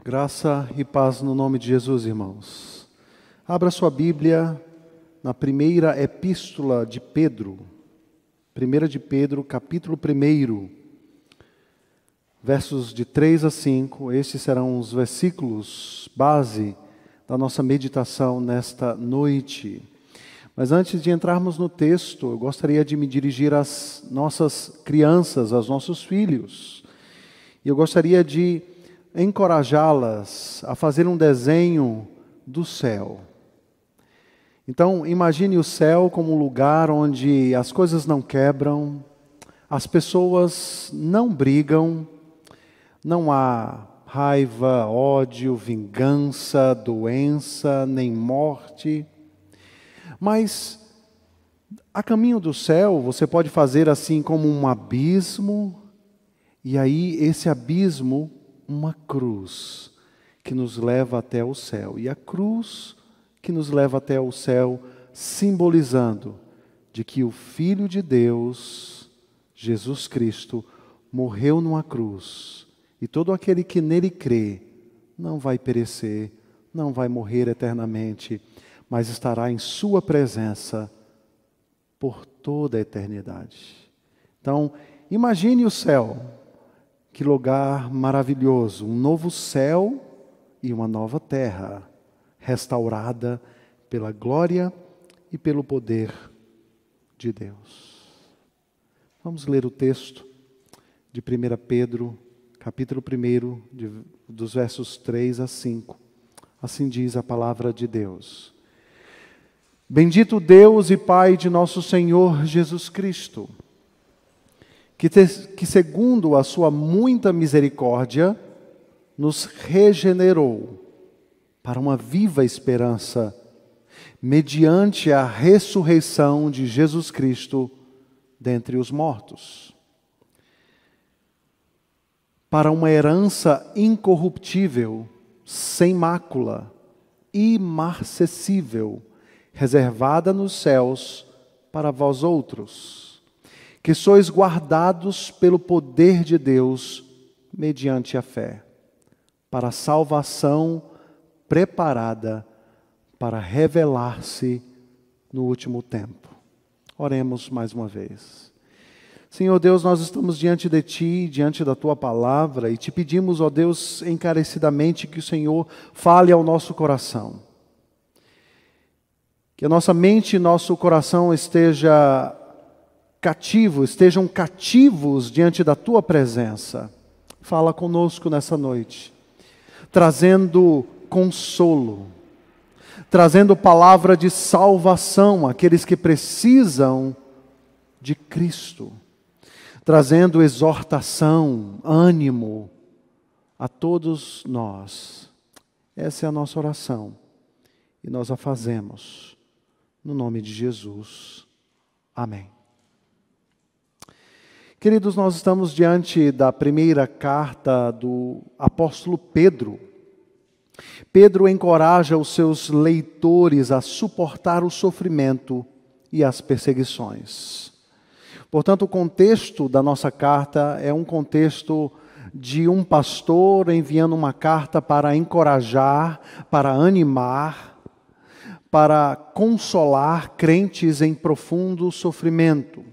Graça e paz no nome de Jesus, irmãos. Abra sua Bíblia na primeira epístola de Pedro. 1 de Pedro, capítulo 1, versos de 3 a 5. Estes serão os versículos base da nossa meditação nesta noite. Mas antes de entrarmos no texto, eu gostaria de me dirigir às nossas crianças, aos nossos filhos. E eu gostaria de encorajá-las a fazer um desenho do céu. Então, imagine o céu como um lugar onde as coisas não quebram, as pessoas não brigam, não há raiva, ódio, vingança, doença, nem morte. Mas, a caminho do céu, você pode fazer assim como um abismo, e aí esse abismo, uma cruz que nos leva até o céu. E a cruz que nos leva até o céu, simbolizando de que o Filho de Deus, Jesus Cristo, morreu numa cruz. E todo aquele que nele crê, não vai perecer, não vai morrer eternamente, mas estará em sua presença por toda a eternidade. Então, imagine o céu. Que lugar maravilhoso, um novo céu e uma nova terra, restaurada pela glória e pelo poder de Deus. Vamos ler o texto de 1 Pedro, capítulo 1, dos versos 3 a 5. Assim diz a palavra de Deus. Bendito Deus e Pai de nosso Senhor Jesus Cristo, que segundo a sua muita misericórdia, nos regenerou para uma viva esperança, mediante a ressurreição de Jesus Cristo dentre os mortos, para uma herança incorruptível, sem mácula, imarcessível, reservada nos céus para vós outros, que sois guardados pelo poder de Deus, mediante a fé, para a salvação preparada para revelar-se no último tempo. Oremos mais uma vez. Senhor Deus, nós estamos diante de Ti, diante da Tua palavra, e Te pedimos, ó Deus, encarecidamente que o Senhor fale ao nosso coração. Que a nossa mente e nosso coração estejam cativos diante da Tua presença. Fala conosco nessa noite, trazendo consolo, trazendo palavra de salvação àqueles que precisam de Cristo, trazendo exortação, ânimo a todos nós. Essa é a nossa oração e nós a fazemos no nome de Jesus. Amém. Queridos, nós estamos diante da primeira carta do apóstolo Pedro. Pedro encoraja os seus leitores a suportar o sofrimento e as perseguições. Portanto, o contexto da nossa carta é um contexto de um pastor enviando uma carta para encorajar, para animar, para consolar crentes em profundo sofrimento.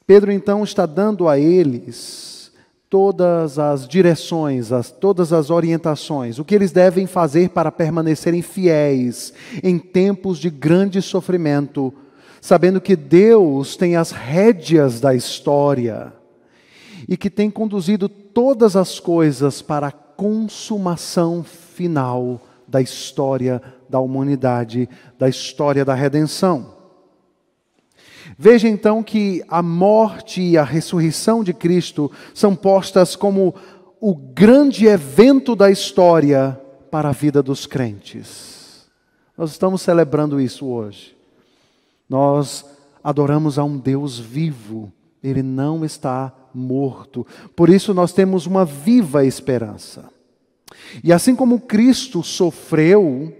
Pedro, então, está dando a eles todas as direções, todas as orientações, o que eles devem fazer para permanecerem fiéis em tempos de grande sofrimento, sabendo que Deus tem as rédeas da história e que tem conduzido todas as coisas para a consumação final da história da humanidade, da história da redenção. Veja então que a morte e a ressurreição de Cristo são postas como o grande evento da história para a vida dos crentes. Nós estamos celebrando isso hoje. Nós adoramos a um Deus vivo, Ele não está morto. Por isso nós temos uma viva esperança. E assim como Cristo sofreu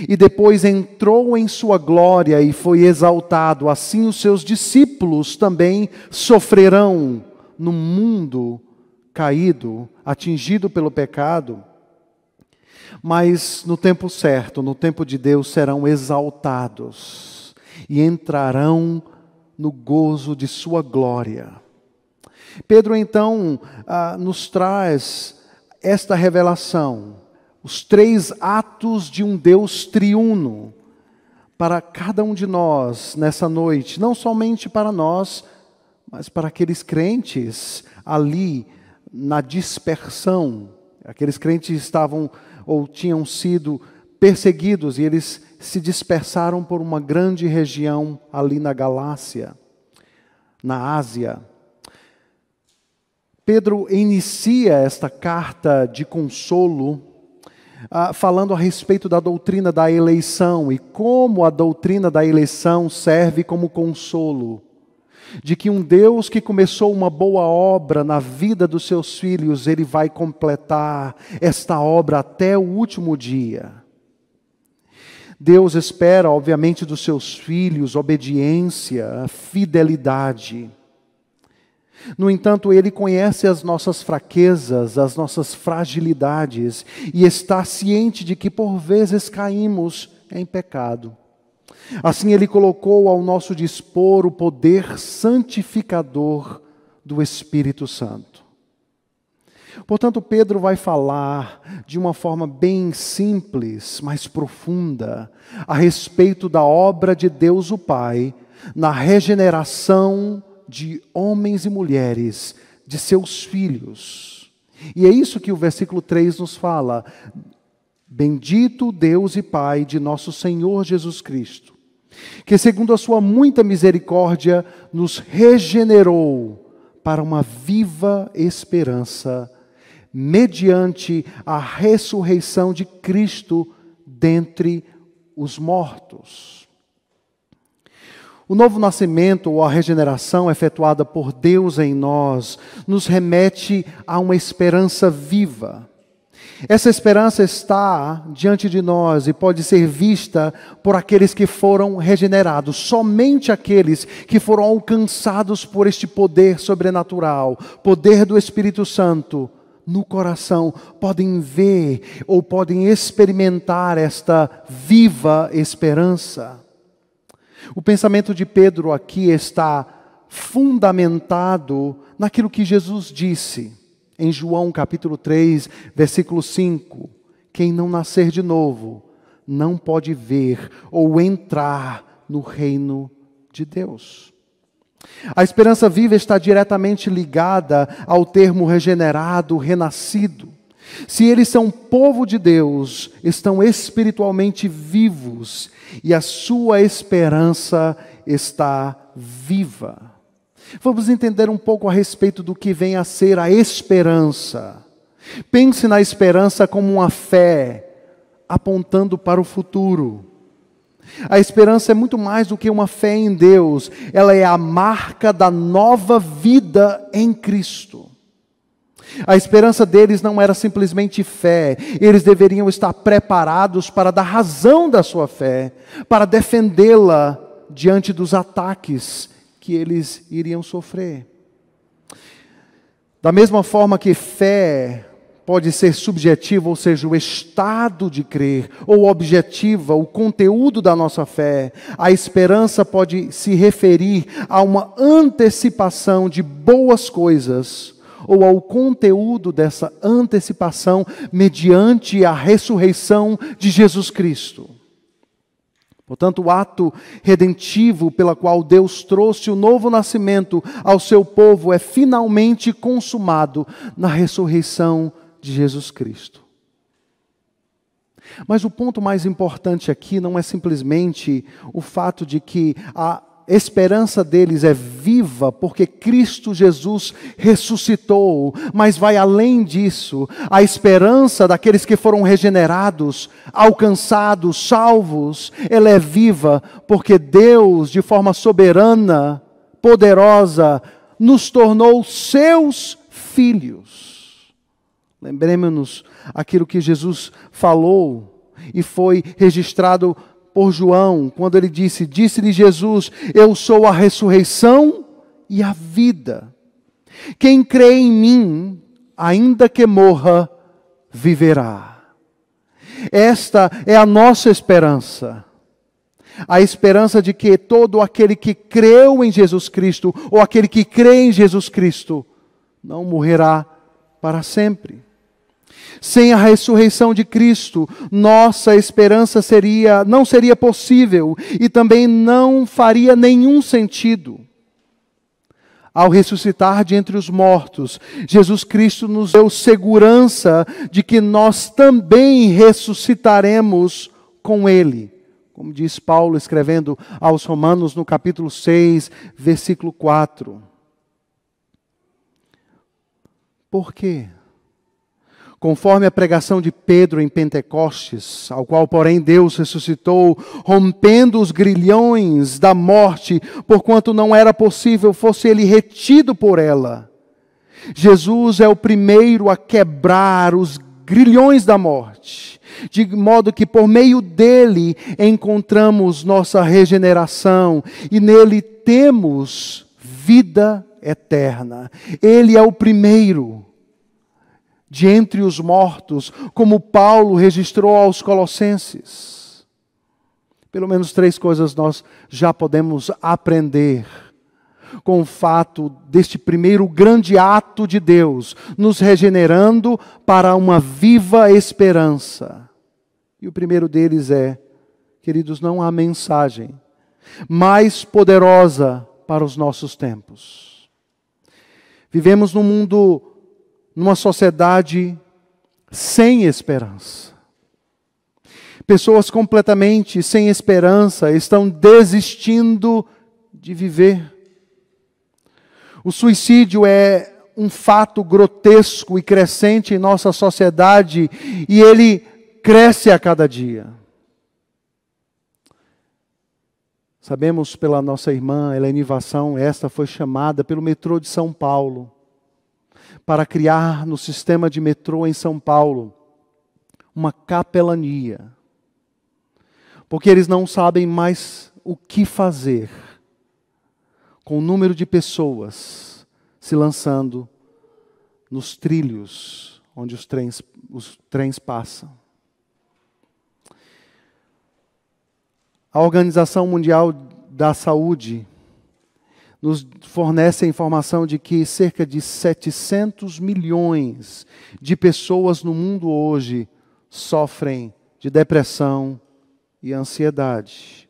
e depois entrou em sua glória e foi exaltado, assim os seus discípulos também sofrerão no mundo caído, atingido pelo pecado, mas no tempo certo, no tempo de Deus, serão exaltados e entrarão no gozo de sua glória. Pedro então nos traz esta revelação, os 3 atos de um Deus triuno, para cada um de nós nessa noite, não somente para nós, mas para aqueles crentes ali na dispersão, aqueles crentes estavam ou tinham sido perseguidos e eles se dispersaram por uma grande região ali na Galácia, na Ásia. Pedro inicia esta carta de consolo falando a respeito da doutrina da eleição e como a doutrina da eleição serve como consolo, de que um Deus que começou uma boa obra na vida dos seus filhos, Ele vai completar esta obra até o último dia. Deus espera, obviamente, dos seus filhos obediência, fidelidade. No entanto, Ele conhece as nossas fraquezas, as nossas fragilidades e está ciente de que por vezes caímos em pecado. Assim, Ele colocou ao nosso dispor o poder santificador do Espírito Santo. Portanto, Pedro vai falar de uma forma bem simples, mas profunda, a respeito da obra de Deus o Pai na regeneração de homens e mulheres, de seus filhos. E é isso que o versículo 3 nos fala. Bendito Deus e Pai de nosso Senhor Jesus Cristo, que segundo a sua muita misericórdia nos regenerou para uma viva esperança, mediante a ressurreição de Cristo dentre os mortos. O novo nascimento ou a regeneração efetuada por Deus em nós nos remete a uma esperança viva. Essa esperança está diante de nós e pode ser vista por aqueles que foram regenerados. Somente aqueles que foram alcançados por este poder sobrenatural, poder do Espírito Santo, no coração, podem ver ou podem experimentar esta viva esperança. O pensamento de Pedro aqui está fundamentado naquilo que Jesus disse em João capítulo 3, versículo 5. Quem não nascer de novo não pode ver ou entrar no reino de Deus. A esperança viva está diretamente ligada ao termo regenerado, renascido. Se eles são povo de Deus, estão espiritualmente vivos e a sua esperança está viva. Vamos entender um pouco a respeito do que vem a ser a esperança. Pense na esperança como uma fé apontando para o futuro. A esperança é muito mais do que uma fé em Deus, ela é a marca da nova vida em Cristo. A esperança deles não era simplesmente fé, eles deveriam estar preparados para dar razão da sua fé, para defendê-la diante dos ataques que eles iriam sofrer. Da mesma forma que fé pode ser subjetiva, ou seja, o estado de crer, ou objetiva, o conteúdo da nossa fé, a esperança pode se referir a uma antecipação de boas coisas, ou ao conteúdo dessa antecipação mediante a ressurreição de Jesus Cristo. Portanto, o ato redentivo pela qual Deus trouxe o novo nascimento ao seu povo é finalmente consumado na ressurreição de Jesus Cristo. Mas o ponto mais importante aqui não é simplesmente o fato de que a esperança deles é viva porque Cristo Jesus ressuscitou, mas vai além disso. A esperança daqueles que foram regenerados, alcançados, salvos, ela é viva porque Deus, de forma soberana, poderosa, nos tornou seus filhos. Lembremos-nos aquilo que Jesus falou e foi registrado por João, quando ele disse-lhe Jesus, eu sou a ressurreição e a vida. Quem crê em mim, ainda que morra, viverá. Esta é a nossa esperança. A esperança de que todo aquele que creu em Jesus Cristo, ou aquele que crê em Jesus Cristo, não morrerá para sempre. Sem a ressurreição de Cristo, nossa esperança não seria possível e também não faria nenhum sentido. Ao ressuscitar de entre os mortos, Jesus Cristo nos deu segurança de que nós também ressuscitaremos com Ele. Como diz Paulo escrevendo aos Romanos no capítulo 6, versículo 4. Por quê? Conforme a pregação de Pedro em Pentecostes, ao qual, porém, Deus ressuscitou, rompendo os grilhões da morte, porquanto não era possível fosse ele retido por ela. Jesus é o primeiro a quebrar os grilhões da morte, de modo que por meio dele encontramos nossa regeneração e nele temos vida eterna. Ele é o primeiro de entre os mortos, como Paulo registrou aos Colossenses. Pelo menos 3 coisas nós já podemos aprender com o fato deste primeiro grande ato de Deus, nos regenerando para uma viva esperança. E o primeiro deles é, queridos, não há mensagem mais poderosa para os nossos tempos. Vivemos num mundo, numa sociedade sem esperança. Pessoas completamente sem esperança estão desistindo de viver. O suicídio é um fato grotesco e crescente em nossa sociedade e ele cresce a cada dia. Sabemos pela nossa irmã Helene Vassão, esta foi chamada pelo metrô de São Paulo para criar no sistema de metrô em São Paulo uma capelania. Porque eles não sabem mais o que fazer com o número de pessoas se lançando nos trilhos onde os trens passam. A Organização Mundial da Saúde nos fornece a informação de que cerca de 700 milhões de pessoas no mundo hoje sofrem de depressão e ansiedade.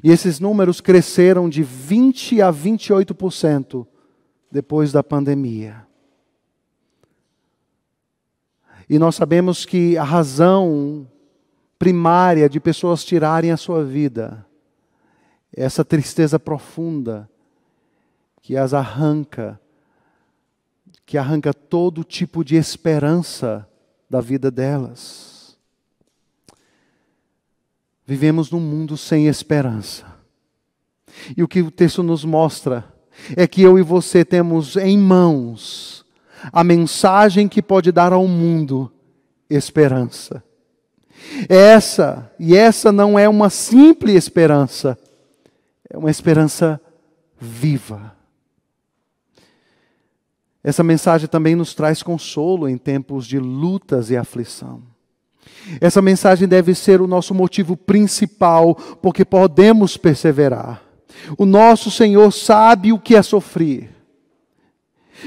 E esses números cresceram de 20% a 28% depois da pandemia. E nós sabemos que a razão primária de pessoas tirarem a sua vida é essa tristeza profunda que as arranca, que arranca todo tipo de esperança da vida delas. Vivemos num mundo sem esperança. E o que o texto nos mostra é que eu e você temos em mãos a mensagem que pode dar ao mundo esperança. Essa não é uma simples esperança, é uma esperança viva. Essa mensagem também nos traz consolo em tempos de lutas e aflição. Essa mensagem deve ser o nosso motivo principal, porque podemos perseverar. O nosso Senhor sabe o que é sofrer.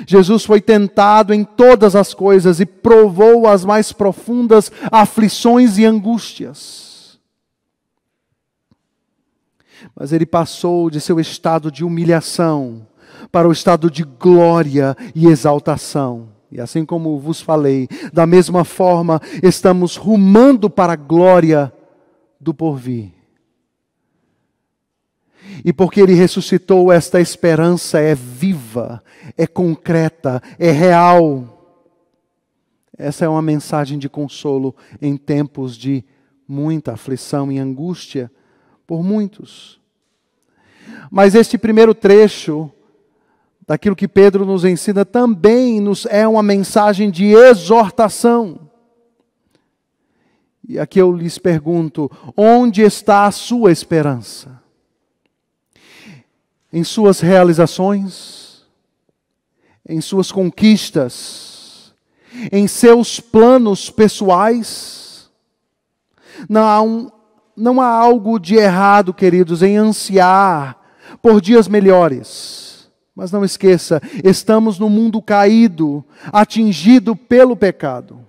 Jesus foi tentado em todas as coisas e provou as mais profundas aflições e angústias. Mas Ele passou de seu estado de humilhação para o estado de glória e exaltação. E assim como vos falei, da mesma forma estamos rumando para a glória do porvir. E porque Ele ressuscitou, esta esperança é viva, é concreta, é real. Essa é uma mensagem de consolo em tempos de muita aflição e angústia por muitos. Mas este primeiro trecho daquilo que Pedro nos ensina também é uma mensagem de exortação. E aqui eu lhes pergunto, onde está a sua esperança? Em suas realizações? Em suas conquistas? em seus planos pessoais. Não há algo de errado, queridos, em ansiar por dias melhores. Mas não esqueça, estamos no mundo caído, atingido pelo pecado.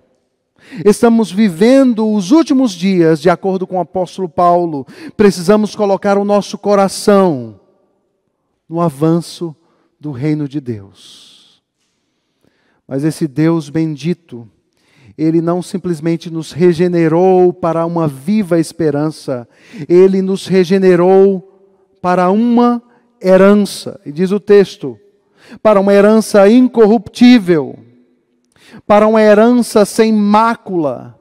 Estamos vivendo os últimos dias, de acordo com o apóstolo Paulo. Precisamos colocar o nosso coração no avanço do reino de Deus. Mas esse Deus bendito, Ele não simplesmente nos regenerou para uma viva esperança, Ele nos regenerou para uma herança. E diz o texto, para uma herança incorruptível, para uma herança sem mácula,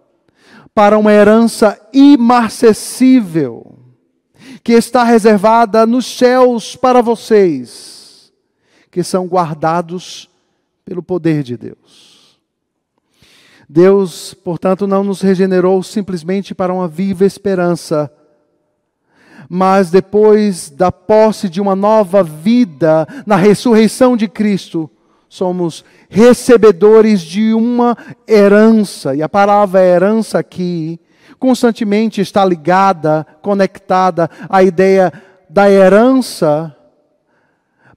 para uma herança imarcessível, que está reservada nos céus para vocês, que são guardados pelo poder de Deus. Deus, portanto, não nos regenerou simplesmente para uma viva esperança, mas depois da posse de uma nova vida na ressurreição de Cristo, somos recebedores de uma herança. E a palavra herança aqui constantemente está ligada, conectada à ideia da herança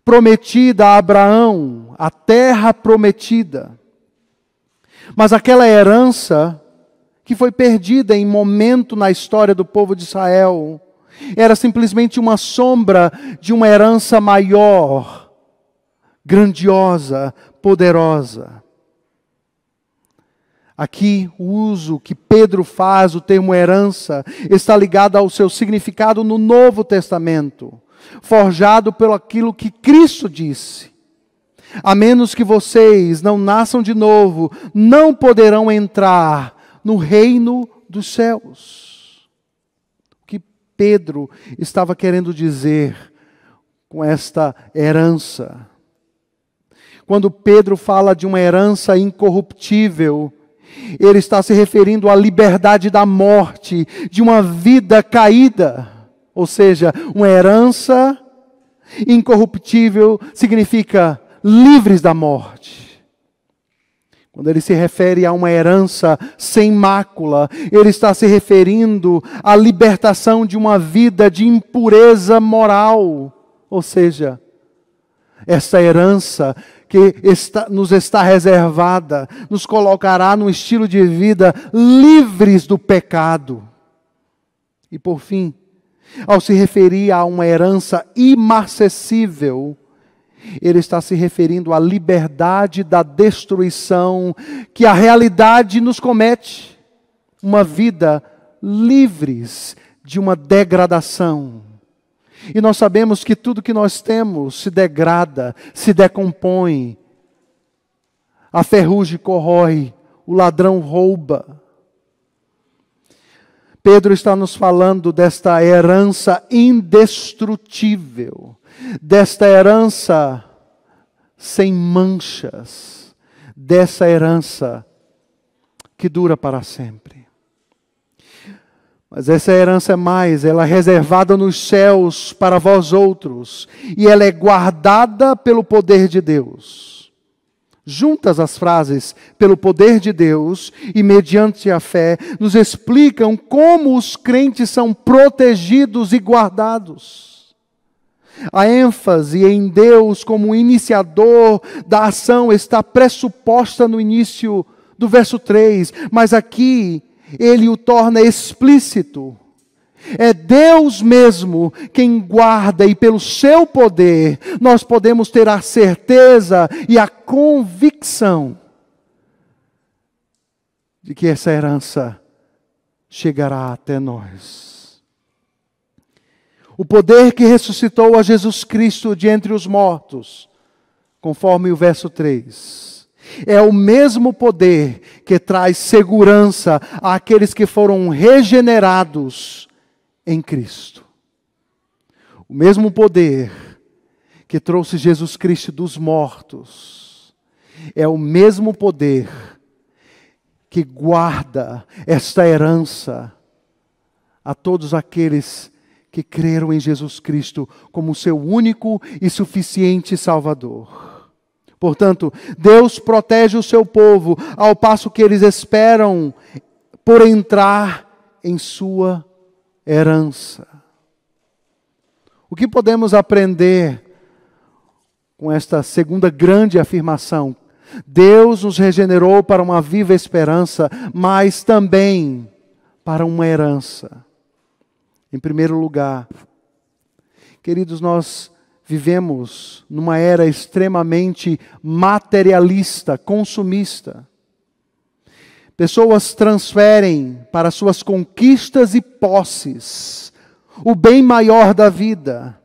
prometida a Abraão, a terra prometida. Mas aquela herança que foi perdida em momento na história do povo de Israel, era simplesmente uma sombra de uma herança maior, grandiosa, poderosa. Aqui o uso que Pedro faz, o termo herança, está ligado ao seu significado no Novo Testamento, forjado pelo aquilo que Cristo disse. A menos que vocês não nasçam de novo, não poderão entrar no reino dos céus. O que Pedro estava querendo dizer com esta herança? Quando Pedro fala de uma herança incorruptível, ele está se referindo à liberdade da morte, de uma vida caída. Ou seja, uma herança incorruptível significa livres da morte. Quando ele se refere a uma herança sem mácula, ele está se referindo à libertação de uma vida de impureza moral. Ou seja, essa herança que nos está reservada, nos colocará num estilo de vida livres do pecado. E por fim, ao se referir a uma herança imarcessível, ele está se referindo à liberdade da destruição que a realidade nos comete. Uma vida livres de uma degradação. E nós sabemos que tudo que nós temos se degrada, se decompõe. A ferrugem corrói, o ladrão rouba. Pedro está nos falando desta herança indestrutível, desta herança sem manchas, dessa herança que dura para sempre. Mas essa herança é mais, ela é reservada nos céus para vós outros, e ela é guardada pelo poder de Deus. Juntas as frases, pelo poder de Deus e mediante a fé, nos explicam como os crentes são protegidos e guardados. A ênfase em Deus como iniciador da ação está pressuposta no início do verso 3, mas aqui ele o torna explícito. É Deus mesmo quem guarda, e pelo seu poder nós podemos ter a certeza e a convicção de que essa herança chegará até nós. O poder que ressuscitou a Jesus Cristo de entre os mortos, conforme o verso 3, é o mesmo poder que traz segurança àqueles que foram regenerados em Cristo. O mesmo poder que trouxe Jesus Cristo dos mortos é o mesmo poder que guarda esta herança a todos aqueles que creram em Jesus Cristo como seu único e suficiente Salvador. Portanto, Deus protege o seu povo, ao passo que eles esperam por entrar em sua herança. O que podemos aprender com esta segunda grande afirmação? Deus nos regenerou para uma viva esperança, mas também para uma herança. Em primeiro lugar, queridos, nós vivemos numa era extremamente materialista, consumista. Pessoas transferem para suas conquistas e posses o bem maior da vida.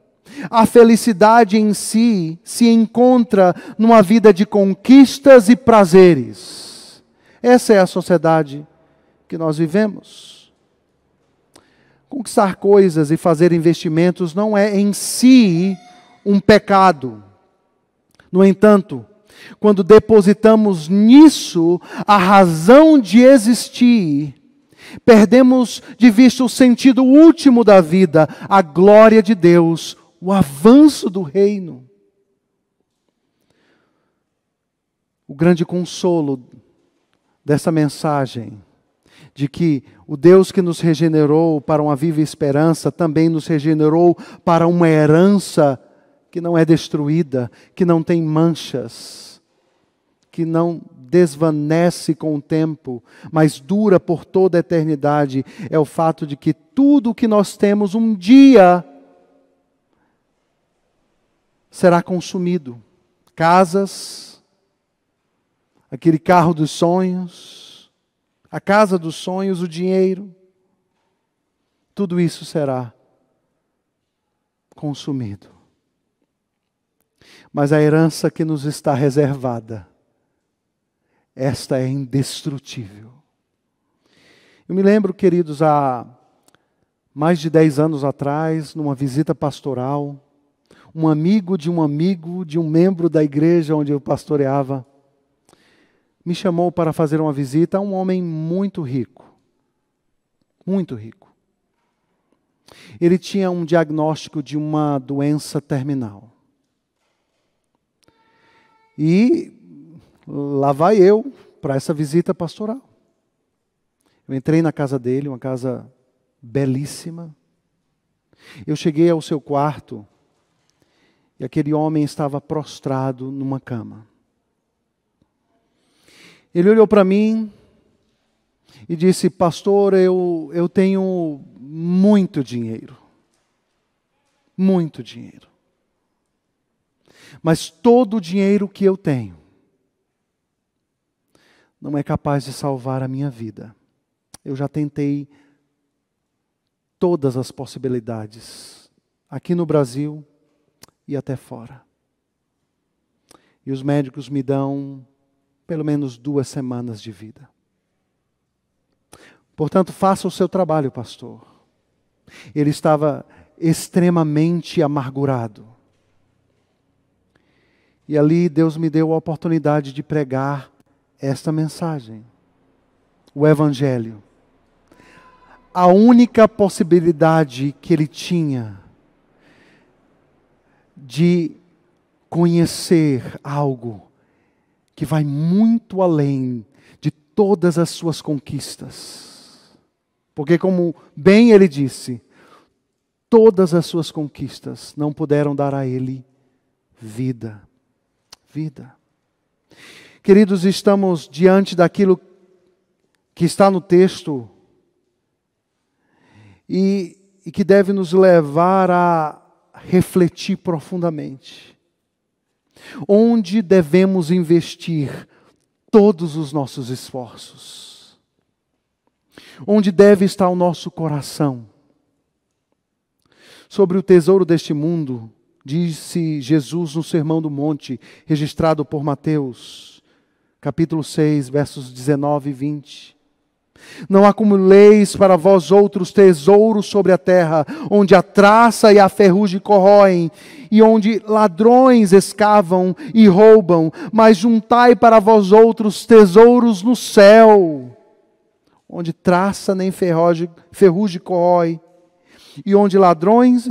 A felicidade em si se encontra numa vida de conquistas e prazeres. Essa é a sociedade que nós vivemos. Conquistar coisas e fazer investimentos não é em si um pecado. No entanto, quando depositamos nisso a razão de existir, perdemos de vista o sentido último da vida, a glória de Deus, o avanço do reino. O grande consolo dessa mensagem, de que o Deus que nos regenerou para uma viva esperança, também nos regenerou para uma herança que não é destruída, que não tem manchas, que não desvanece com o tempo, mas dura por toda a eternidade, é o fato de que tudo o que nós temos um dia será consumido. Casas, aquele carro dos sonhos, a casa dos sonhos, o dinheiro, tudo isso será consumido. Mas a herança que nos está reservada, esta é indestrutível. Eu me lembro, queridos, há mais de 10 anos atrás, numa visita pastoral, um amigo de um membro da igreja onde eu pastoreava, me chamou para fazer uma visita a um homem muito rico. Muito rico. Ele tinha um diagnóstico de uma doença terminal. E lá vai eu para essa visita pastoral. Eu entrei na casa dele, uma casa belíssima. Eu cheguei ao seu quarto e aquele homem estava prostrado numa cama. Ele olhou para mim e disse: pastor, eu tenho muito dinheiro. Muito dinheiro. Mas todo o dinheiro que eu tenho não é capaz de salvar a minha vida. Eu já tentei todas as possibilidades, aqui no Brasil e até fora. E os médicos me dão pelo menos 2 semanas de vida. Portanto, faça o seu trabalho, pastor. Ele estava extremamente amargurado. E ali Deus me deu a oportunidade de pregar esta mensagem. O Evangelho. A única possibilidade que ele tinha de conhecer algo que vai muito além de todas as suas conquistas. Porque, como bem ele disse, todas as suas conquistas não puderam dar a ele vida. Vida. Queridos, estamos diante daquilo que está no texto e que deve nos levar a refletir profundamente. Onde devemos investir todos os nossos esforços? Onde deve estar o nosso coração? Sobre o tesouro deste mundo, disse Jesus no Sermão do Monte, registrado por Mateus, capítulo 6, versos 19 e 20. Não acumuleis para vós outros tesouros sobre a terra, onde a traça e a ferrugem corroem, e onde ladrões escavam e roubam, mas juntai para vós outros tesouros no céu, onde traça nem ferrugem corrói, e onde ladrões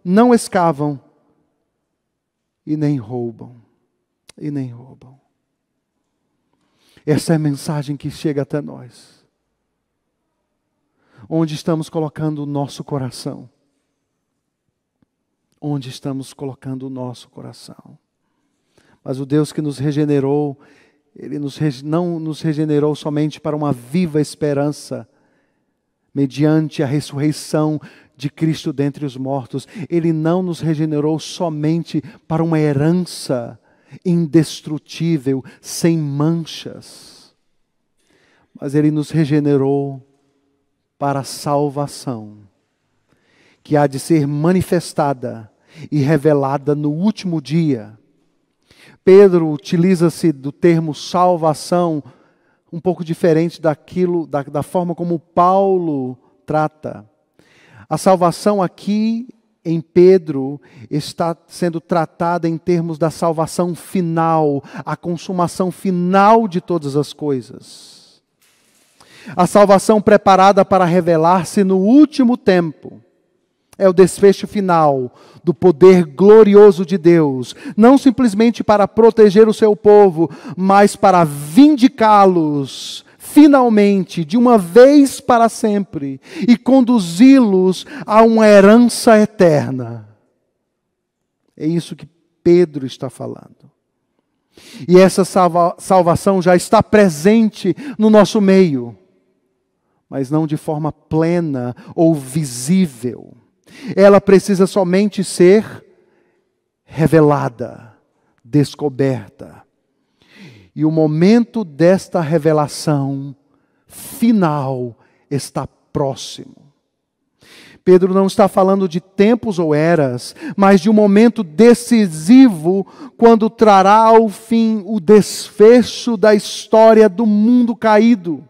não escavam e nem roubam. e nem roubam. Essa é a mensagem que chega até nós. Onde estamos colocando o nosso coração? Onde estamos colocando o nosso coração? Mas o Deus que nos regenerou, Ele não nos regenerou somente para uma viva esperança, mediante a ressurreição de Cristo dentre os mortos. Ele não nos regenerou somente para uma herança indestrutível, sem manchas. Mas Ele nos regenerou para a salvação, que há de ser manifestada e revelada no último dia. Pedro utiliza-se do termo salvação um pouco diferente da forma como Paulo trata. A salvação aqui em Pedro está sendo tratada em termos da salvação final, a consumação final de todas as coisas. A salvação preparada para revelar-se no último tempo. É o desfecho final do poder glorioso de Deus, não simplesmente para proteger o seu povo, mas para vindicá-los finalmente, de uma vez para sempre, e conduzi-los a uma herança eterna. É isso que Pedro está falando. E essa salvação já está presente no nosso meio, mas não de forma plena ou visível. Ela precisa somente ser revelada, descoberta. E o momento desta revelação final está próximo. Pedro não está falando de tempos ou eras, mas de um momento decisivo, quando trará ao fim o desfecho da história do mundo caído.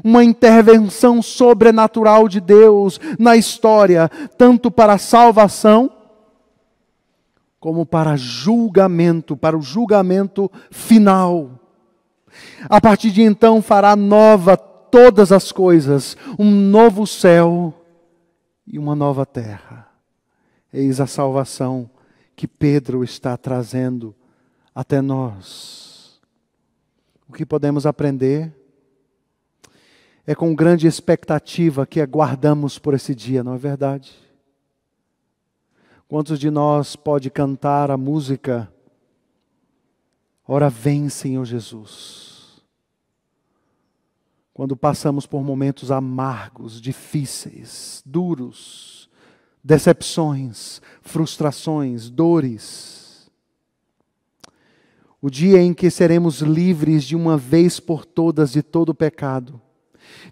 Uma intervenção sobrenatural de Deus na história, tanto para a salvação, como para o julgamento final. A partir de então fará nova todas as coisas, um novo céu e uma nova terra. Eis a salvação que Pedro está trazendo até nós. O que podemos aprender? É com grande expectativa que aguardamos por esse dia, não é verdade? Quantos de nós pode cantar a música Ora vem, Senhor Jesus? Quando passamos por momentos amargos, difíceis, duros, decepções, frustrações, dores. O dia em que seremos livres de uma vez por todas de todo o pecado,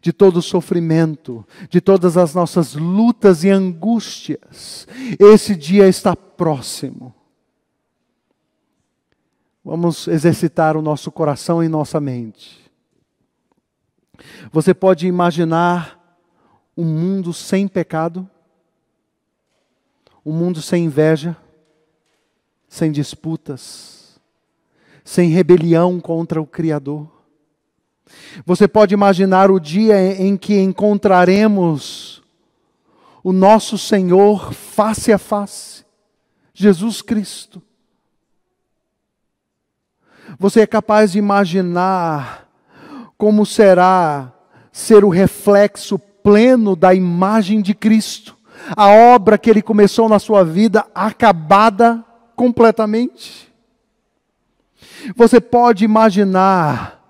de todo o sofrimento, de todas as nossas lutas e angústias. Esse dia está próximo. Vamos exercitar o nosso coração e nossa mente. Você pode imaginar um mundo sem pecado? Um mundo sem inveja, sem disputas, sem rebelião contra o Criador? Você pode imaginar o dia em que encontraremos o nosso Senhor face a face, Jesus Cristo? Você é capaz de imaginar como será ser o reflexo pleno da imagem de Cristo? A obra que Ele começou na sua vida, acabada completamente? Você pode imaginar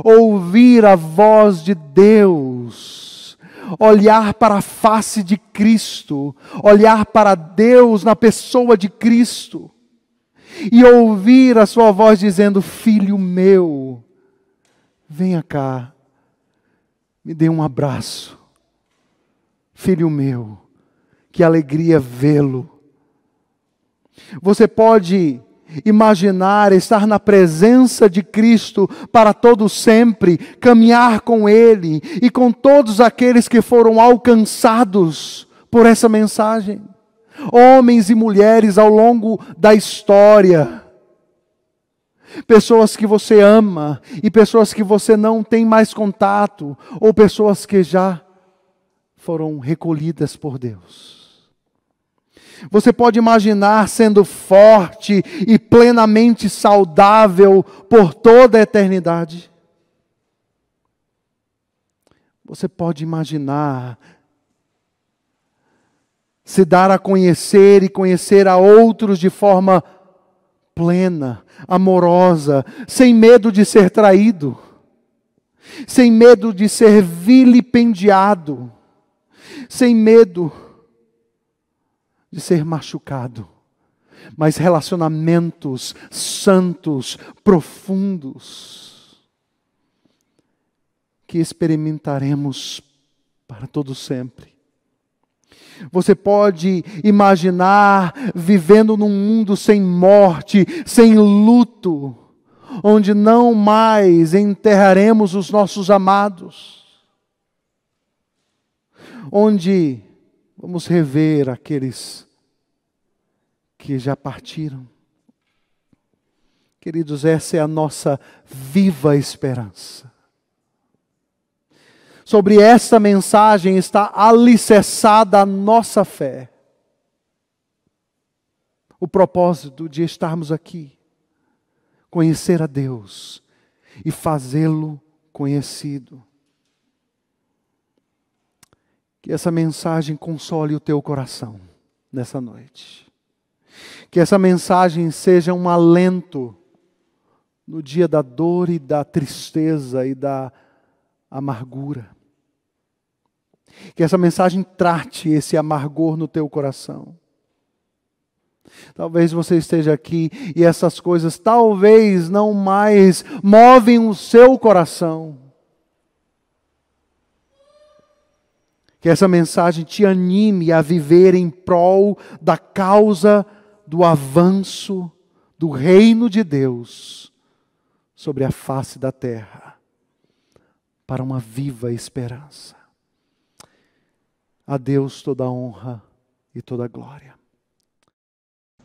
ouvir a voz de Deus, olhar para a face de Cristo, olhar para Deus na pessoa de Cristo, e ouvir a sua voz dizendo: filho meu, venha cá, me dê um abraço. Filho meu, que alegria vê-lo. Você pode imaginar estar na presença de Cristo para todo sempre, caminhar com Ele e com todos aqueles que foram alcançados por essa mensagem. Homens e mulheres ao longo da história. Pessoas que você ama e pessoas que você não tem mais contato, ou pessoas que já foram recolhidas por Deus. Você pode imaginar sendo forte e plenamente saudável por toda a eternidade? Você pode imaginar se dar a conhecer e conhecer a outros de forma plena, amorosa, sem medo de ser traído, sem medo de ser vilipendiado, sem medo de ser machucado, mas relacionamentos santos, profundos, que experimentaremos para todo sempre. Você pode imaginar vivendo num mundo sem morte, sem luto, onde não mais enterraremos os nossos amados, onde vamos rever aqueles que já partiram. Queridos, essa é a nossa viva esperança. Sobre esta mensagem está alicerçada a nossa fé. O propósito de estarmos aqui, conhecer a Deus e fazê-lo conhecido. Que essa mensagem console o teu coração nessa noite. Que essa mensagem seja um alento no dia da dor e da tristeza e da amargura. Que essa mensagem trate esse amargor no teu coração. Talvez você esteja aqui e essas coisas talvez não mais movem o seu coração. Que essa mensagem te anime a viver em prol da causa do avanço do reino de Deus sobre a face da terra, para uma viva esperança. A Deus toda a honra e toda a glória.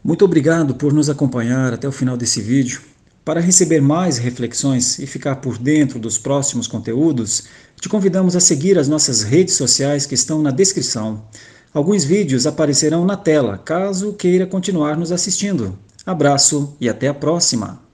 Muito obrigado por nos acompanhar até o final desse vídeo. Para receber mais reflexões e ficar por dentro dos próximos conteúdos, te convidamos a seguir as nossas redes sociais que estão na descrição. Alguns vídeos aparecerão na tela, caso queira continuar nos assistindo. Abraço e até a próxima!